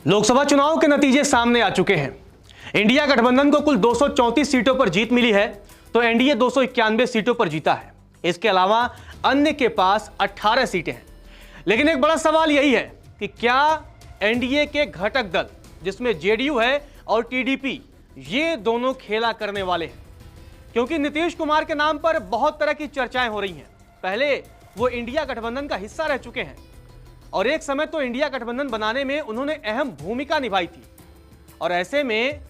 लोकसभा चुनाव के नतीजे सामने आ चुके हैं। इंडिया गठबंधन को कुल 234 सीटों पर जीत मिली है, तो एनडीए 291 सीटों पर जीता है। इसके अलावा अन्य के पास 18 सीटें हैं। लेकिन एक बड़ा सवाल यही है कि क्या एनडीए के घटक दल, जिसमें जेडीयू है और टीडीपी, ये दोनों खेला करने वाले हैं? क्योंकि नीतीश कुमार के नाम पर बहुत तरह की चर्चाएं हो रही हैं। पहले वो इंडिया गठबंधन का हिस्सा रह चुके हैं और एक समय तो इंडिया गठबंधन बनाने में उन्होंने अहम भूमिका निभाई थी। और ऐसे में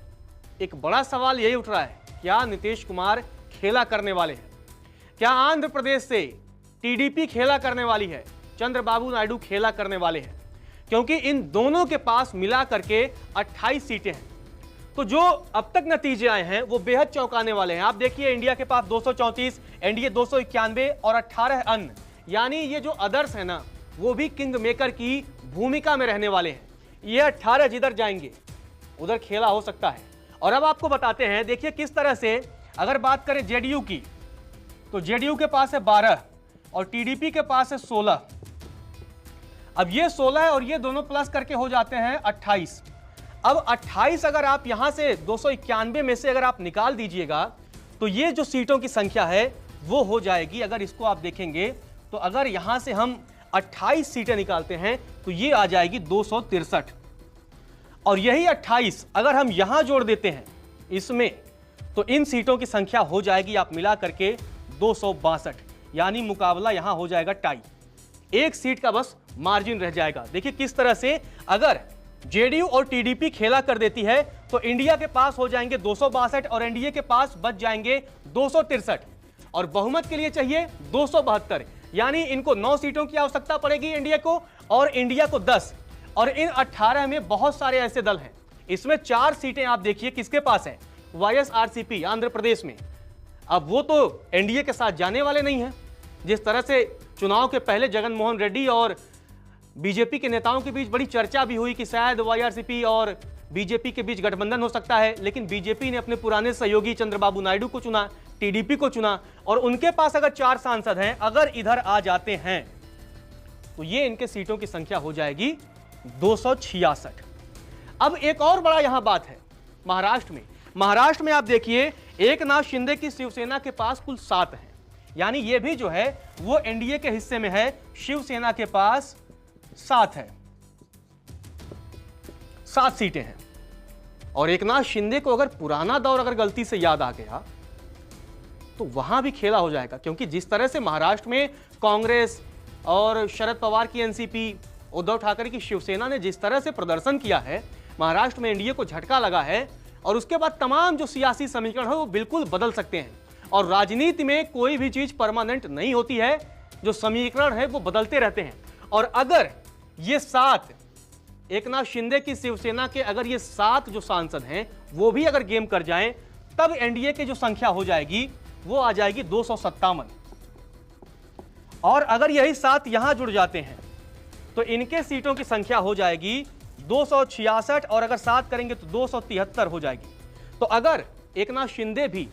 एक बड़ा सवाल यही उठ रहा है, क्या नीतीश कुमार खेला करने वाले हैं? क्या आंध्र प्रदेश से टीडीपी खेला करने वाली है? चंद्रबाबू नायडू खेला करने वाले हैं? क्योंकि इन दोनों के पास मिला करके 28 सीटें हैं। तो जो अब तक नतीजे आए हैं वो बेहद चौंकाने वाले हैं। आप देखिए, इंडिया के पास 234, एनडीए 291 और 18 अन्य, यानी ये जो अदर्स है ना, वो भी किंग मेकर की भूमिका में रहने वाले हैं। ये 18 जिधर जाएंगे उधर खेला हो सकता है। और अब आपको बताते हैं, देखिए किस तरह से अगर बात करें जेडीयू की, तो जेडीयू के पास है 12 और टीडीपी के पास है 16। अब ये 16 है और ये दोनों प्लस करके हो जाते हैं 28। अब 28 अगर आप यहां से 291 में से अगर आप निकाल दीजिएगा तो ये जो सीटों की संख्या है वो हो जाएगी, अगर इसको आप देखेंगे तो अगर यहां से हम 28 सीटें निकालते हैं तो ये आ जाएगी 263। और यही 28 अगर हम यहां जोड़ देते हैं इसमें, तो इन सीटों की संख्या हो जाएगी आप मिला करके 262, यानी मुकाबला यहां हो जाएगा टाई। एक सीट का बस मार्जिन रह जाएगा। देखिए किस तरह से अगर जेडीयू और टीडीपी खेला कर देती है तो इंडिया के पास हो जाएंगे 262 और एनडीए के पास बच जाएंगे 263 और बहुमत के लिए चाहिए 272, यानी इनको 9 सीटों की आवश्यकता पड़ेगी एनडीए को और इंडिया को 10। और इन 18 में बहुत सारे ऐसे दल हैं, इसमें 4 सीटें आप देखिए किसके पास है, वाईएसआरसीपी आंध्र प्रदेश में। अब वो तो एनडीए के साथ जाने वाले नहीं हैं। जिस तरह से चुनाव के पहले जगन मोहन रेड्डी और बीजेपी के नेताओं के बीच बड़ी चर्चा भी हुई कि शायद वाईआरसीपी और बीजेपी के बीच गठबंधन हो सकता है, लेकिन बीजेपी ने अपने पुराने सहयोगी चंद्रबाबू नायडू को चुना, टीडीपी को चुना और उनके पास अगर 4 सांसद हैं, अगर इधर आ जाते हैं तो ये इनके सीटों की संख्या हो जाएगी 266। अब एक और बड़ा यहां बात है, महाराष्ट्र में आप देखिए एकनाथ शिंदे की शिवसेना के पास कुल 7 हैं, यानी ये भी जो है वो एनडीए के हिस्से में है। शिवसेना के पास 7 है, 7 सीटें हैं। और एकनाथ शिंदे को अगर पुराना दौर अगर गलती से याद आ गया तो वहां भी खेला हो जाएगा, क्योंकि जिस तरह से महाराष्ट्र में कांग्रेस और शरद पवार की एनसीपी, उद्धव ठाकरे की शिवसेना ने जिस तरह से प्रदर्शन किया है, महाराष्ट्र में एनडीए को झटका लगा है और उसके बाद तमाम जो सियासी समीकरण है वो बिल्कुल बदल सकते हैं। और राजनीति में कोई भी चीज परमानेंट नहीं होती है, जो समीकरण है वो बदलते रहते हैं। और अगर ये 7 एकनाथ शिंदे की शिवसेना के अगर ये 7 जो सांसद हैं वो भी अगर गेम कर जाएं, तब एनडीए की जो संख्या हो जाएगी वो आ जाएगी 257। और अगर यही 7 यहां जुड़ जाते हैं तो इनके सीटों की संख्या हो जाएगी 266 और अगर 7 करेंगे तो 273 हो जाएगी। तो अगर एकनाथ शिंदे भी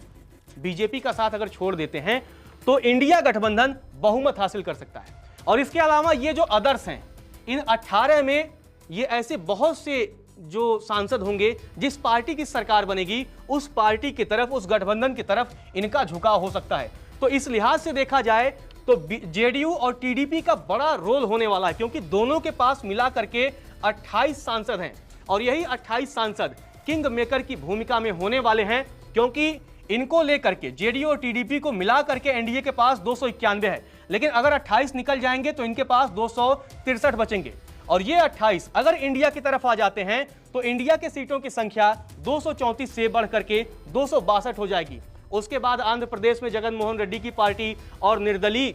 बीजेपी का साथ अगर छोड़ देते हैं तो इंडिया गठबंधन बहुमत हासिल कर सकता है। और इसके अलावा ये जो अदर्स हैं, इन 18 में ये ऐसे बहुत से जो सांसद होंगे, जिस पार्टी की सरकार बनेगी उस पार्टी की तरफ, उस गठबंधन की तरफ इनका झुकाव हो सकता है। तो इस लिहाज से देखा जाए तो जेडीयू और टीडीपी का बड़ा रोल होने वाला है, क्योंकि दोनों के पास मिला करके 28 सांसद हैं और यही 28 सांसद किंग मेकर की भूमिका में होने वाले हैं, क्योंकि इनको लेकर के जेडीयू और टीडीपी को मिला करके एनडीए के पास 291 है, लेकिन अगर 28 निकल जाएंगे तो इनके पास 263 बचेंगे। और ये 28 अगर इंडिया की तरफ आ जाते हैं तो इंडिया के सीटों की संख्या 234 से बढ़ करके 262 हो जाएगी। उसके बाद आंध्र प्रदेश में जगन मोहन रेड्डी की पार्टी और निर्दलीय,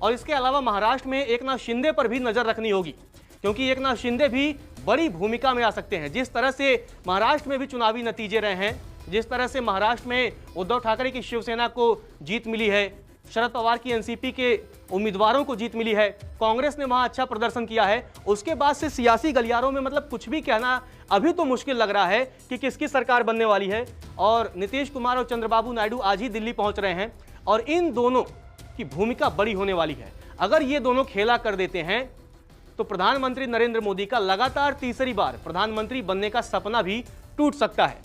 और इसके अलावा महाराष्ट्र में एकनाथ शिंदे पर भी नजर रखनी होगी, क्योंकि एकनाथ शिंदे भी बड़ी भूमिका में आ सकते हैं। जिस तरह से महाराष्ट्र में भी चुनावी नतीजे रहे हैं, जिस तरह से महाराष्ट्र में उद्धव ठाकरे की शिवसेना को जीत मिली है, शरद पवार की एनसीपी के उम्मीदवारों को जीत मिली है, कांग्रेस ने वहां अच्छा प्रदर्शन किया है, उसके बाद से सियासी गलियारों में मतलब कुछ भी कहना अभी तो मुश्किल लग रहा है कि किसकी सरकार बनने वाली है। और नीतीश कुमार और चंद्रबाबू नायडू आज ही दिल्ली पहुंच रहे हैं और इन दोनों की भूमिका बड़ी होने वाली है। अगर ये दोनों खेला कर देते हैं तो प्रधानमंत्री नरेंद्र मोदी का लगातार तीसरी बार प्रधानमंत्री बनने का सपना भी टूट सकता है।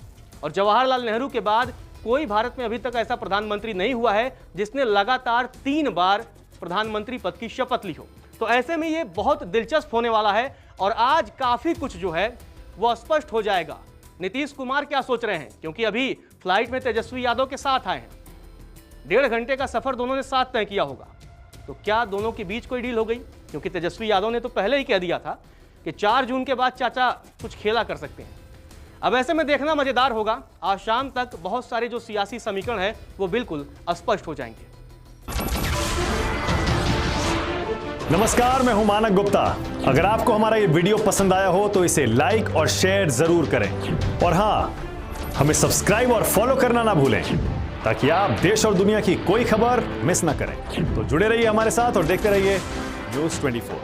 और जवाहरलाल नेहरू के बाद कोई भारत में अभी तक ऐसा प्रधानमंत्री नहीं हुआ है जिसने लगातार 3 बार प्रधानमंत्री पद की शपथ ली हो। तो ऐसे में यह बहुत दिलचस्प होने वाला है और आज काफी कुछ जो है वो स्पष्ट हो जाएगा। नीतीश कुमार क्या सोच रहे हैं, क्योंकि अभी फ्लाइट में तेजस्वी यादव के साथ आए हैं, 1.5 घंटे का सफर दोनों ने साथ तय किया होगा। तो क्या दोनों के बीच कोई डील हो गई? क्योंकि तेजस्वी यादव ने तो पहले ही कह दिया था कि 4 जून के बाद चाचा कुछ खेला कर सकते हैं। अब ऐसे में देखना मजेदार होगा। आज शाम तक बहुत सारे जो सियासी समीकरण है वो बिल्कुल स्पष्ट हो जाएंगे। नमस्कार, मैं हूं मानक गुप्ता। अगर आपको हमारा ये वीडियो पसंद आया हो तो इसे लाइक और शेयर जरूर करें और हां, हमें सब्सक्राइब और फॉलो करना ना भूलें ताकि आप देश और दुनिया की कोई खबर मिस ना करें। तो जुड़े रहिए हमारे साथ और देखते रहिए न्यूज़ 24।